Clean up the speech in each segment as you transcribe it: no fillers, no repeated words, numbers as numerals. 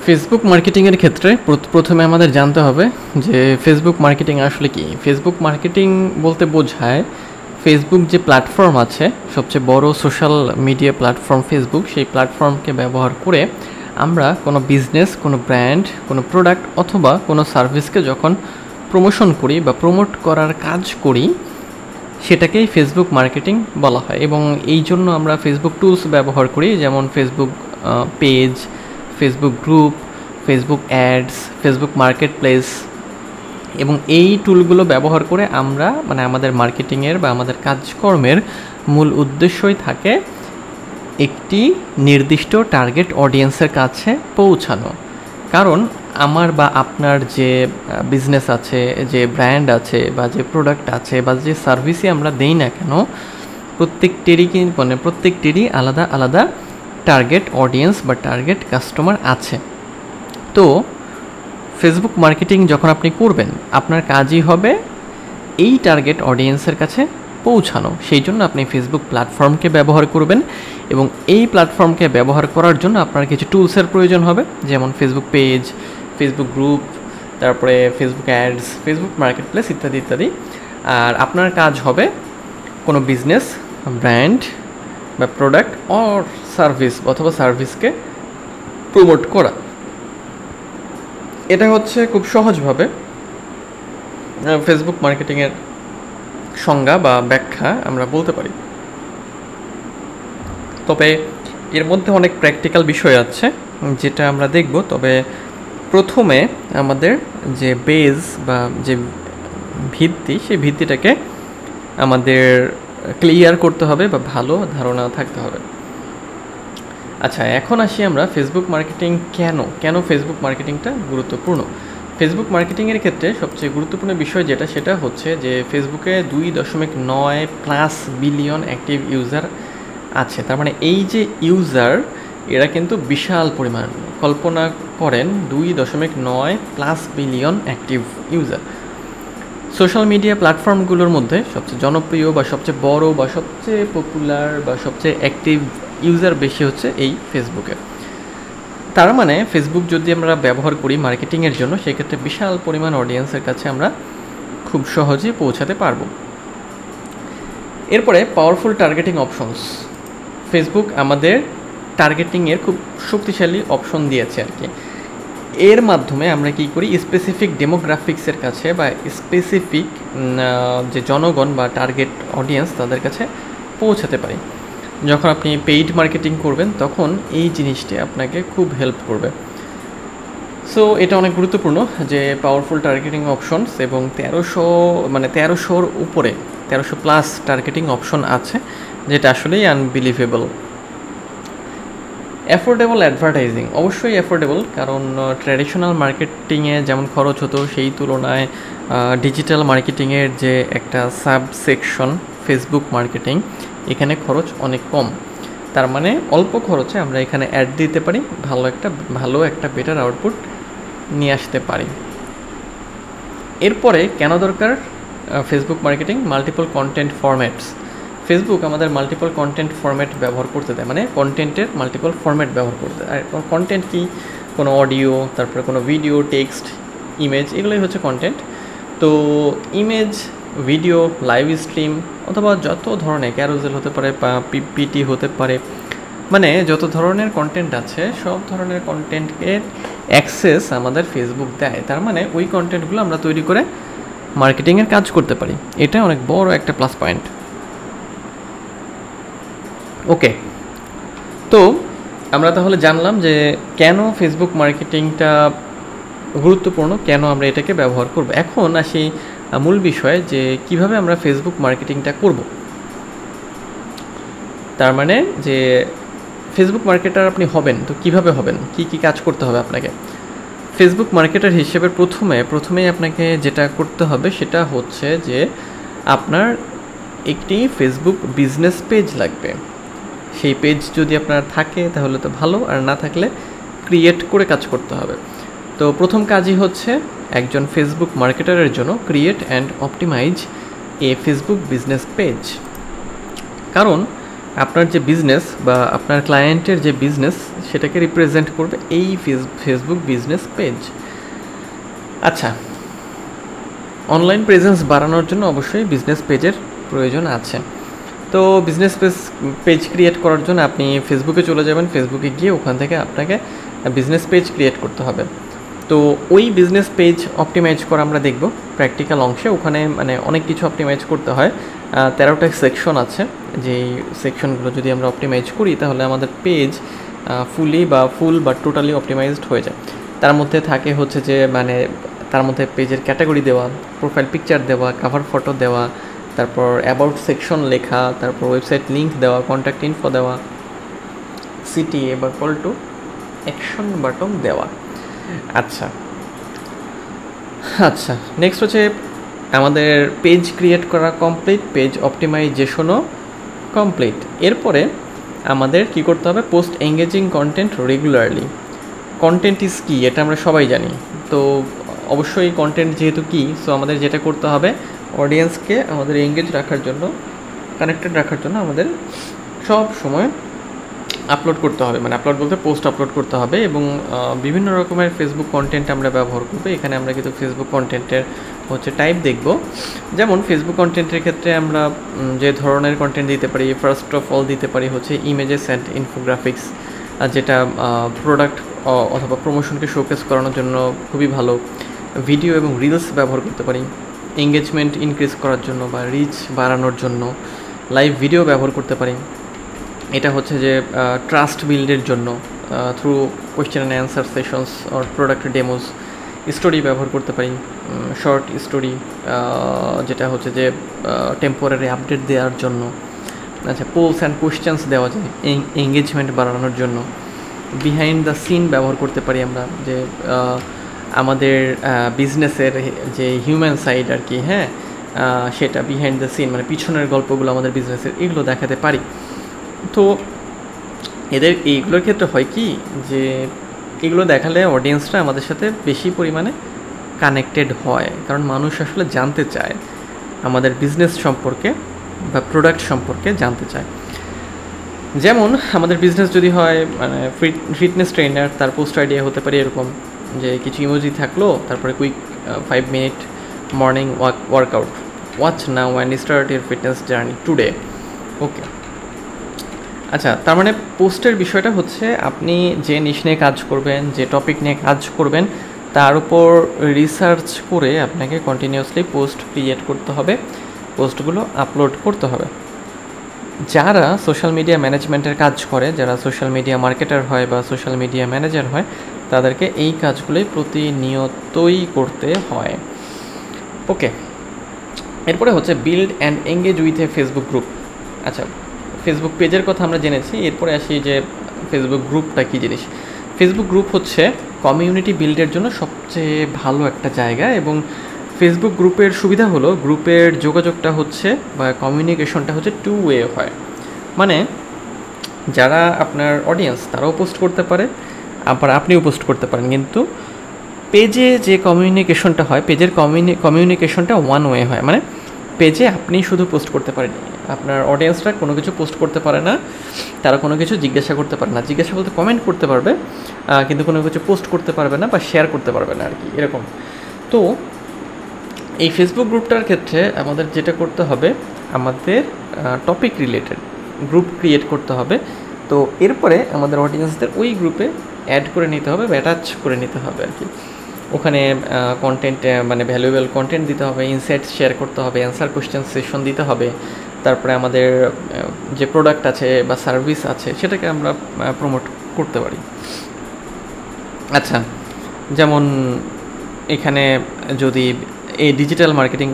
Facebook মার্কেটিংয়ের ক্ষেত্রে প্রথমে আমাদের জানতে হবে যে ফেসবুক মার্কেটিং আসলে কি। ফেসবুক মার্কেটিং বলতে বোঝায় ফেসবুক যে প্ল্যাটফর্ম আছে, সবচেয়ে বড় সোশ্যাল মিডিয়া প্ল্যাটফর্ম ফেসবুক, সেই প্ল্যাটফর্মকে ব্যবহার করে আমরা কোনো বিজনেস, কোনো ব্র্যান্ড, কোনো প্রোডাক্ট অথবা কোনো সার্ভিসকে যখন প্রমোশন করি বা প্রমোট করার কাজ করি, সেটাকেই ফেসবুক মার্কেটিং বলা হয়। এবং এই জন্য আমরা ফেসবুক টুলস ব্যবহার করি, যেমন Facebook page, Facebook group, Facebook ads, Facebook market place. এবং এই টুলগুলো ব্যবহার করে আমরা আমাদের মার্কেটিংয়ের বা আমাদের কাজকর্মের মূল উদ্দেশ্যই থাকে একটি নির্দিষ্ট টার্গেট অডিয়েন্সের কাছে পৌঁছানো। কারণ আমার বা আপনার যে বিজনেস আছে, যে ব্র্যান্ড আছে, বা যে প্রোডাক্ট আছে, বা যে সার্ভিসই আমরা দেই না কেন, প্রত্যেকটিরই আলাদা আলাদা টার্গেট অডিয়েন্স বা টার্গেট কাস্টমার আছে। তো ফেসবুক মার্কেটিং যখন আপনি করবেন, আপনার কাজই হবে এই টার্গেট অডিয়েন্সের কাছে পৌঁছানো। সেই জন্য আপনি ফেসবুক প্ল্যাটফর্মকে ব্যবহার করবেন, এবং এই প্ল্যাটফর্মকে ব্যবহার করার জন্য আপনার কিছু টুলসের প্রয়োজন হবে, যেমন ফেসবুক পেজ, ফেসবুক গ্রুপ, তারপরে Facebook ads, Facebook market place ইত্যাদি ইত্যাদি। আর আপনার কাজ হবে কোনো বিজনেস, ব্র্যান্ড বা প্রোডাক্ট অর সার্ভিস অথবা সার্ভিসকে প্রমোট করা। এটা হচ্ছে খুব সহজভাবে ফেসবুক মার্কেটিংয়ের সংজ্ঞা বা ব্যাখ্যা আমরা বলতে পারি। তবে এর মধ্যে অনেক প্র্যাকটিক্যাল বিষয় আছে যেটা আমরা দেখব। তবে প্রথমে আমাদের যে বেজ বা যে ভিত্তি, সেই ভিত্তিটাকে আমাদের ক্লিয়ার করতে হবে বা ভালো ধারণা থাকতে হবে। আচ্ছা, এখন আসি আমরা ফেসবুক মার্কেটিং কেন ফেসবুক মার্কেটিংটা গুরুত্বপূর্ণ। ফেসবুক মার্কেটিংয়ের ক্ষেত্রে সবচেয়ে গুরুত্বপূর্ণ বিষয় সেটা হচ্ছে যে ফেসবুকে 2.9+ বিলিয়ন অ্যাক্টিভ ইউজার আছে। তার মানে এই যে ইউজার, এরা কিন্তু বিশাল পরিমাণ। কল্পনা করেন 2.9+ billion active user. Social media প্ল্যাটফর্মগুলোর মধ্যে সবচেয়ে জনপ্রিয় বা সবচেয়ে বড় বা সবচেয়ে পপুলার বা সবচেয়ে অ্যাক্টিভ ইউজার বেশি হচ্ছে এই ফেসবুকে। তার মানে ফেসবুক যদি আমরা ব্যবহার করি মার্কেটিংয়ের জন্য, সেক্ষেত্রে বিশাল পরিমাণ অডিয়েন্সের কাছে আমরা খুব সহজেই পৌঁছাতে পারবো। এরপরে পাওয়ারফুল টার্গেটিং অপশনস। ফেসবুক আমাদের টার্গেটিংয়ের খুব শক্তিশালী অপশন দিয়েছে আর কি। এর মাধ্যমে আমরা কি করি, স্পেসিফিক ডেমোগ্রাফিক্সের কাছে বা স্পেসিফিক যে জনগণ বা টার্গেট অডিয়েন্স, তাদের কাছে পৌঁছাতে পারি। যখন আপনি পেইড মার্কেটিং করবেন, তখন এই জিনিসটি আপনাকে খুব হেল্প করবে। সো এটা অনেক গুরুত্বপূর্ণ যে পাওয়ারফুল টার্গেটিং অপশনস, এবং 1300-র উপরে 1300+ টার্গেটিং অপশন আছে, যেটা আসলেই আনবিলিভেবল। অ্যাফোর্ডেবল অ্যাডভার্টাইজিং, অবশ্যই অ্যাফোর্ডেবল, কারণ ট্র্যাডিশনাল মার্কেটিংয়ে যেমন খরচ হতো, সেই তুলনায় ডিজিটাল মার্কেটিংয়ের যে একটা সাবসেকশন ফেসবুক মার্কেটিং, এখানে খরচ অনেক কম। তার মানে অল্প খরচে আমরা এখানে অ্যাড দিতে পারি, ভালো একটা বেটার আউটপুট নিয়ে আসতে পারি। এরপরে কেন দরকার Facebook marketing? Multiple content formats. Facebook আমাদের মাল্টিপল কন্টেন্ট ফরম্যাট ব্যবহার করতে দেয়, মানে কন্টেন্টের মাল্টিপল ফরম্যাট ব্যবহার করতে দেয়। আর কন্টেন্ট কি? কোনো অডিও, তারপরে কোনো ভিডিও, টেক্সট, ইমেজ, এগুলোই হচ্ছে কন্টেন্ট। তো ইমেজ, ভিডিও, লাইভ স্ট্রিম অথবা যত ধরনের ক্যারোজেল হতে পারে বা পিপিটি হতে পারে, মানে যত ধরনের কন্টেন্ট আছে, সব ধরনের কন্টেন্টের অ্যাক্সেস আমাদের ফেসবুক দেয়। তার মানে ওই কন্টেন্টগুলো আমরা তৈরি করে মার্কেটিংয়ের কাজ করতে পারি। এটা অনেক বড় একটা প্লাস পয়েন্ট। ওকে, তো আমরা তাহলে জানলাম যে কেন ফেসবুক মার্কেটিংটা গুরুত্বপূর্ণ, কেন আমরা এটাকে ব্যবহার করব। এখন আসি মূল বিষয়ে যে কিভাবে আমরা ফেসবুক মার্কেটিংটা করব। তার মানে যে ফেসবুক মার্কেটার আপনি হবেন, তো কিভাবে হবেন, কি কাজ করতে হবে আপনাকে। ফেসবুক মার্কেটার হিসেবে প্রথমেই আপনাকে যেটা করতে হবে সেটা হচ্ছে যে আপনার একটি ফেসবুক বিজনেস পেজ লাগবে। সেই পেজ যদি আপনার থাকে তাহলে তো ভালো, আর না থাকলে ক্রিয়েট করে কাজ করতে হবে। তো প্রথম কাজই হচ্ছে একজন ফেসবুক মার্কেটারের জন্য create and optimize a Facebook business page. কারণ আপনার যে বিজনেস বা আপনার ক্লায়েন্টের যে বিজনেস সেটাকে রিপ্রেজেন্ট করবে এই ফেসবুক বিজনেস পেজ। আচ্ছা, অনলাইন প্রেজেন্স বাড়ানোর জন্য অবশ্যই বিজনেস পেজের প্রয়োজন আছে। তো বিজনেস পেজ ক্রিয়েট করার জন্য আপনি ফেসবুকে চলে যাবেন, ফেসবুকে গিয়ে ওখান থেকে আপনাকে বিজনেস পেজ ক্রিয়েট করতে হবে। তো ওই বিজনেস পেজ অপটিমাইজ করা আমরা দেখব প্র্যাকটিক্যাল অংশে। ওখানে মানে অনেক কিছু অপটিমাইজ করতে হয়, 13টা সেকশন আছে। যেই সেকশনগুলো যদি আমরা অপটিমাইজ করি তাহলে আমাদের পেজ ফুল বা টোটালি অপটিমাইজড হয়ে যায়। তার মধ্যে থাকে হচ্ছে যে মানে তার মধ্যে পেজের ক্যাটাগরি দেওয়া, প্রোফাইল পিকচার দেওয়া, কাভার ফটো দেওয়া, তারপর অ্যাবাউট সেকশন লেখা, তারপর ওয়েবসাইট লিঙ্ক দেওয়া, কন্ট্যাক্ট ইনফো দেওয়া, সিটিএ বা কল টু অ্যাকশন বাটন দেওয়া। আচ্ছা, নেক্সট হচ্ছে আমাদের পেজ ক্রিয়েট করা কমপ্লিট, পেজ অপটিমাইজেশনও কমপ্লিট। এরপরে আমাদের কি করতে হবে? Post engaging content regularly. Content is কি, এটা আমরা সবাই জানি। তো অবশ্যই কন্টেন্ট যেহেতু কি, সো আমাদের যেটা করতে হবে অডিয়েন্সকে আমাদের এঙ্গেজ রাখার জন্য, কানেক্টেড রাখার জন্য আমাদের সব সময় আপলোড করতে হবে, মানে আপলোড বলতে পোস্ট আপলোড করতে হবে। এবং বিভিন্ন রকমের ফেসবুক কন্টেন্ট আমরা ব্যবহার করবো। এখানে আমরা কিন্তু ফেসবুক কন্টেন্টের হচ্ছে টাইপ দেখব। যেমন ফেসবুক কন্টেন্টের ক্ষেত্রে আমরা যে ধরনের কন্টেন্ট দিতে পারি, ফার্স্ট অফ অল দিতে পারি হচ্ছে ইমেজেস অ্যান্ড ইনফোগ্রাফিক্স, যেটা প্রোডাক্ট অথবা প্রমোশনকে শোকেস করানোর জন্য খুবই ভালো। ভিডিও এবং রিলস ব্যবহার করতে পারি এঙ্গেজমেন্ট ইনক্রিজ করার জন্য বা রিচ বাড়ানোর জন্য। লাইভ ভিডিও ব্যবহার করতে পারি, এটা হচ্ছে যে ট্রাস্ট বিল্ডের জন্য through question and answer sessions or product demos. Story ব্যবহার করতে পারি, শর্ট স্টোরি, যেটা হচ্ছে যে টেম্পোরারি আপডেট দেওয়ার জন্য। আচ্ছা, পোলস অ্যান্ড কোয়েশ্চেন্স দেওয়া যায় এঙ্গেজমেন্ট বাড়ানোর জন্য। বিহাইন্ড দ্য সিন ব্যবহার করতে পারি আমরা, যে আমাদের বিজনেসের যে হিউম্যান সাইড আর কি, হ্যাঁ, সেটা বিহাইন্ড দ্য সিন মানে পিছনের গল্পগুলো আমাদের বিজনেসের, এগুলো দেখাতে পারি। তো এইগুলোর ক্ষেত্রে হয় কি, যে এগুলো দেখালে অডিয়েন্সরা আমাদের সাথে বেশি পরিমাণে কানেক্টেড হয়, কারণ মানুষ আসলে জানতে চায় আমাদের বিজনেস সম্পর্কে বা প্রোডাক্ট সম্পর্কে জানতে চায়। যেমন আমাদের বিজনেস যদি হয় মানে ফিটনেস ট্রেনার, তার পোস্ট আইডিয়া হতে পারে এরকম যে কিছু ইমোজি থাকলো, তারপরে quick 5 minute morning workout, watch now and start your fitness journey today. Okay, আচ্ছা, তার মানে পোস্টের বিষয়টা হচ্ছে আপনি যে নিশ নিয়ে কাজ করবেন, যে টপিক নিয়ে কাজ করবেন, তার উপর রিসার্চ করে আপনাকে কন্টিনিউয়াসলি পোস্ট ক্রিয়েট করতে হবে, পোস্টগুলো আপলোড করতে হবে। যারা সোশ্যাল মিডিয়া ম্যানেজমেন্টের কাজ করে, যারা সোশ্যাল মিডিয়া মার্কেটার হয় বা সোশ্যাল মিডিয়া ম্যানেজার হয়, তাদেরকে এই কাজগুলোই প্রতিনিয়তই করতে হয়। ওকে, এরপরে হচ্ছে build and engage with a Facebook group. আচ্ছা, ফেসবুক পেজের কথা আমরা জেনেছি, এরপরে আসি যে ফেসবুক গ্রুপটা কী জিনিস। ফেসবুক গ্রুপ হচ্ছে কমিউনিটি বিল্ডের জন্য সবচেয়ে ভালো একটা জায়গা। এবং ফেসবুক গ্রুপের সুবিধা হলো গ্রুপের যোগাযোগটা হচ্ছে বা কমিউনিকেশনটা হচ্ছে 2 ওয়ে হয়। মানে যারা আপনার অডিয়েন্স তারাও পোস্ট করতে পারে, আবার আপনিও পোস্ট করতে পারেন। কিন্তু পেজে যে কমিউনিকেশনটা হয়, পেজের কমিউনিকেশনটা 1 ওয়ে হয়। মানে পেজে আপনি শুধু পোস্ট করতে পারেন, আপনার অডিয়েন্সরা কোনো কিছু পোস্ট করতে পারে না, তারা কোনো কিছু জিজ্ঞাসা করতে পারে না। জিজ্ঞাসা বলতে কমেন্ট করতে পারবে, কিন্তু কোনো কিছু পোস্ট করতে পারবে না বা শেয়ার করতে পারবে না আর কি, এরকম। তো এই ফেসবুক গ্রুপটার ক্ষেত্রে আমাদের যেটা করতে হবে, আমাদের টপিক রিলেটেড গ্রুপ ক্রিয়েট করতে হবে। তো এরপরে আমাদের অডিয়েন্সদের ওই গ্রুপে অ্যাড করে নিতে হবে বা অ্যাটাচ করে নিতে হবে আর কি। ওখানে কন্টেন্ট মানে ভ্যালুয়েবল কন্টেন্ট দিতে হবে, ইনসাইটস শেয়ার করতে হবে, অ্যান্সার কোয়েশ্চেন সেশন দিতে হবে। তারপরে আমাদের যে প্রোডাক্ট আছে বা সার্ভিস আছে সেটাকে আমরা প্রমোট করতে পারি। আচ্ছা, যেমন এখানে যদি এই ডিজিটাল মার্কেটিং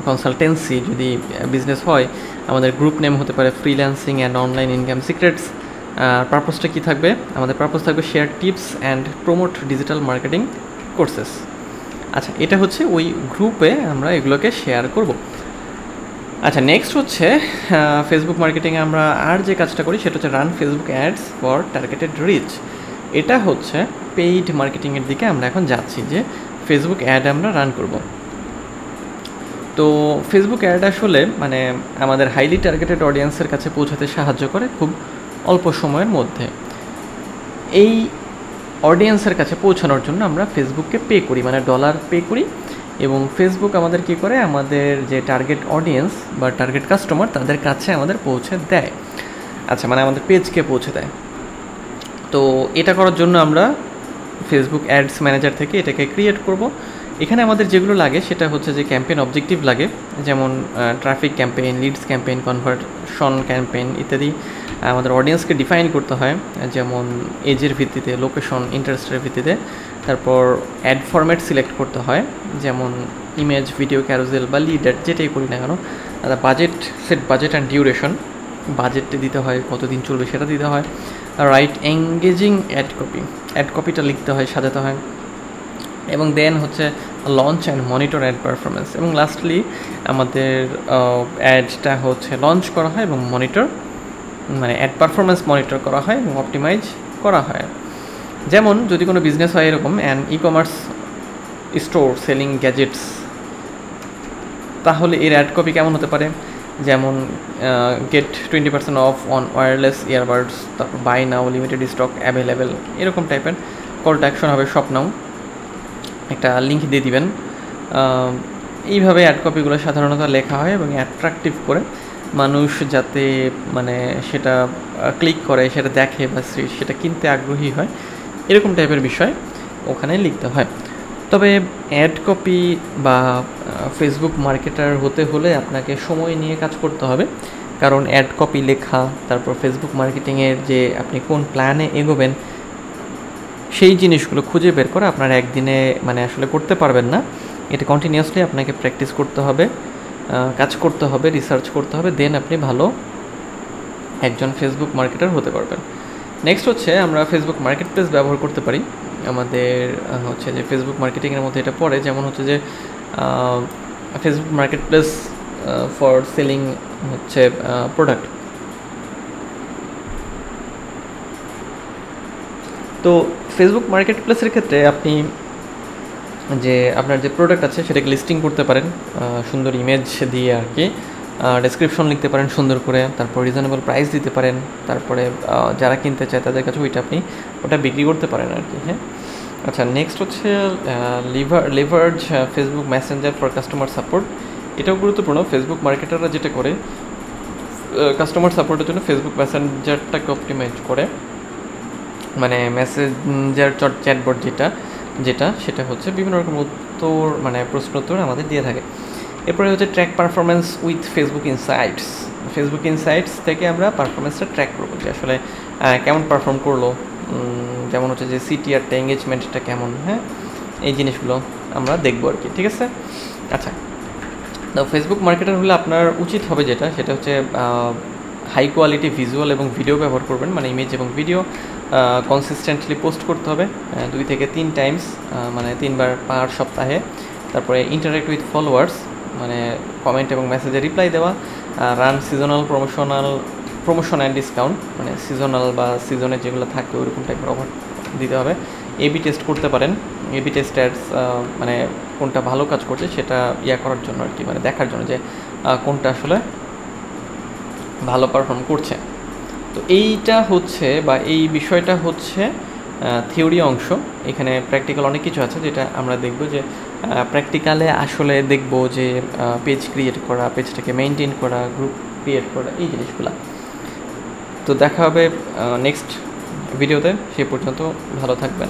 কনসালটেন্সি যদি বিজনেস হয়, আমাদের গ্রুপ নেম হতে পারে freelancing and online income secrets. পারপোজটা কী থাকবে? আমাদের পারপোজ থাকবে share tips and promote digital marketing courses. আচ্ছা, এটা হচ্ছে ওই গ্রুপে আমরা এগুলোকে শেয়ার করব। আচ্ছা, নেক্সট হচ্ছে ফেসবুক মার্কেটিংয়ে আমরা আর যে কাজটা করি সেটা হচ্ছে run Facebook ads for targeted reach. এটা হচ্ছে পেইড মার্কেটিংয়ের দিকে আমরা এখন যাচ্ছি, যে ফেসবুক অ্যাড আমরা রান করব। তো ফেসবুক অ্যাড আসলে মানে আমাদের হাইলি টার্গেটেড অডিয়েন্সের কাছে পৌঁছাতে সাহায্য করে খুব অল্প সময়ের মধ্যে। এই অডিয়েন্সের কাছে পৌঁছানোর জন্য আমরা ফেসবুককে পে করি, মানে ডলার পে করি, এবং ফেসবুক আমাদের কী করে, আমাদের যে টার্গেট অডিয়েন্স বা টার্গেট কাস্টমার তাদের কাছে আমাদের পৌঁছে দেয়। আচ্ছা, মানে আমাদের পেজকে পৌঁছে দেয়। তো এটা করার জন্য আমরা ফেসবুক অ্যাডস ম্যানেজার থেকে এটাকে ক্রিয়েট করব। এখানে আমাদের যেগুলো লাগে সেটা হচ্ছে যে ক্যাম্পেইন অবজেক্টিভ লাগে, যেমন traffic campaign, leads campaign, conversion campaign ইত্যাদি। আমাদের অডিয়েন্সকে ডিফাইন করতে হয়, যেমন এজের ভিত্তিতে, লোকেশন, ইন্টারেস্টের ভিত্তিতে। তারপর অ্যাড ফরম্যাট সিলেক্ট করতে হয়, যেমন ইমেজ, ভিডিও, ক্যারোজেল বা লিড অ্যাড, যেটাই করি না কেন। Budget, set budget and duration, বাজেটটা দিতে হয়, কতদিন চলবে সেটা দিতে হয়। রাইট এঙ্গেজিং অ্যাড কপিটা লিখতে হয়, সাজাতে হয়। এবং দেন হচ্ছে launch and monitor ad performance, এবং লাস্টলি আমাদের অ্যাডটা হচ্ছে লঞ্চ করা হয় এবং মনিটর, মানে অ্যাড পারফরমেন্স মনিটর করা হয় এবং অপটিমাইজ করা হয়। যেমন যদি কোনো বিজনেস হয় এরকম and e commerce store selling gadgets, তাহলে এর অ্যাড কপি কেমন হতে পারে, যেমন get 20% off on wireless earbuds, তারপর buy now, limited stock available, এরকম টাইপের কল টু অ্যাকশন হবে, শপ নাও, একটা লিঙ্ক দিয়ে দিবেন। এইভাবে অ্যাড কপিগুলো সাধারণত লেখা হয় এবং অ্যাট্রাকটিভ করে মানুষ যাতে মানে সেটা ক্লিক করে, সেটা দেখে বা সেটা কিনতে আগ্রহী হয়, এরকম টাইপের বিষয় ওখানে লিখতে হয়। তবে অ্যাড কপি বা ফেসবুক মার্কেটার হতে হলে আপনাকে সময় নিয়ে কাজ করতে হবে, কারণ অ্যাড কপি লেখা, তারপর ফেসবুক মার্কেটিংয়ের যে আপনি কোন প্ল্যানে এগোবেন সেই জিনিসগুলো খুঁজে বের করে আপনার একদিনে মানে আসলে করতে পারবেন না। এটা কন্টিনিউয়াসলি আপনাকে প্র্যাকটিস করতে হবে, কাজ করতে হবে, রিসার্চ করতে হবে, দেন আপনি ভালো একজন ফেসবুক মার্কেটার হতে পারবেন। নেক্সট হচ্ছে আমরা ফেসবুক মার্কেট প্লেস ব্যবহার করতে পারি। আমাদের হচ্ছে যে ফেসবুক মার্কেটিংয়ের মধ্যে এটা পড়ে, যেমন হচ্ছে যে Facebook market place for selling হচ্ছে প্রোডাক্ট। তো ফেসবুক মার্কেট প্লেসের ক্ষেত্রে আপনি যে আপনার যে প্রোডাক্ট আছে সেটাকে লিস্টিং করতে পারেন সুন্দর ইমেজ দিয়ে আর কি, ডেসক্রিপশন লিখতে পারেন সুন্দর করে, তারপর রিজনেবল প্রাইস দিতে পারেন, তারপরে যারা কিনতে চায় তাদের কাছে ওটা বিক্রি করতে পারেন আর কি। হ্যাঁ, আচ্ছা, নেক্সট হচ্ছে leverage Facebook Messenger for customer support. এটাও গুরুত্বপূর্ণ। ফেসবুক মার্কেটাররা যেটা করে কাস্টমার সাপোর্টের জন্য ফেসবুক মেসেঞ্জারটাকে অপটিমাইজ করে, মানে মেসেঞ্জার চ্যাটবট যেটা সেটা হচ্ছে বিভিন্ন রকম উত্তর, মানে প্রশ্ন উত্তর আমাদের দিয়ে থাকে। এরপরে হচ্ছে track performance with Facebook insights. Facebook insights থেকে আমরা পারফরমেন্সটা ট্র্যাক করবো, যে আসলে কেমন পারফর্ম করলো, যেমন হচ্ছে যে সিটিআরটা, এঙ্গেজমেন্টটা কেমন, হ্যাঁ, এই জিনিসগুলো আমরা দেখবো আর কি। ঠিক আছে, আচ্ছা। তো ফেসবুক মার্কেটার হলে আপনার উচিত হবে সেটা হচ্ছে হাই কোয়ালিটি ভিজুয়াল এবং ভিডিও ব্যবহার করবেন, মানে ইমেজ এবং ভিডিও কনসিস্টেন্টলি পোস্ট করতে হবে 2 থেকে 3 টাইমস, মানে 3 বার পার সপ্তাহে। তারপরে ইন্টারেক্ট উইথ ফলোয়ার্স, মানে কমেন্ট এবং মেসেজে রিপ্লাই দেওয়া। Run seasonal promotion and discount, মানে সিজনাল বা সিজনে যেগুলো থাকে ওইরকম টাইপের অফার দিতে হবে। এবি টেস্ট করতে পারেন, এবি টেস্ট অ্যাডস, মানে কোনটা ভালো কাজ করছে সেটা করার জন্য আর কি, মানে দেখার জন্য যে কোনটা আসলে ভালো পারফর্ম করছে। তো এইটা হচ্ছে বা এই বিষয়টা হচ্ছে থিওরি অংশ। এখানে প্র্যাকটিক্যাল অনেক কিছু আছে যেটা আমরা দেখব, যে প্র্যাকটিক্যালে আসলে দেখব যে পেজ ক্রিয়েট করা, পেজটাকে মেনটেন করা, গ্রুপ ক্রিয়েট করা, এই জিনিসগুলো। তো দেখা হবে নেক্সট ভিডিওতে, সে পর্যন্ত ভালো থাকবেন।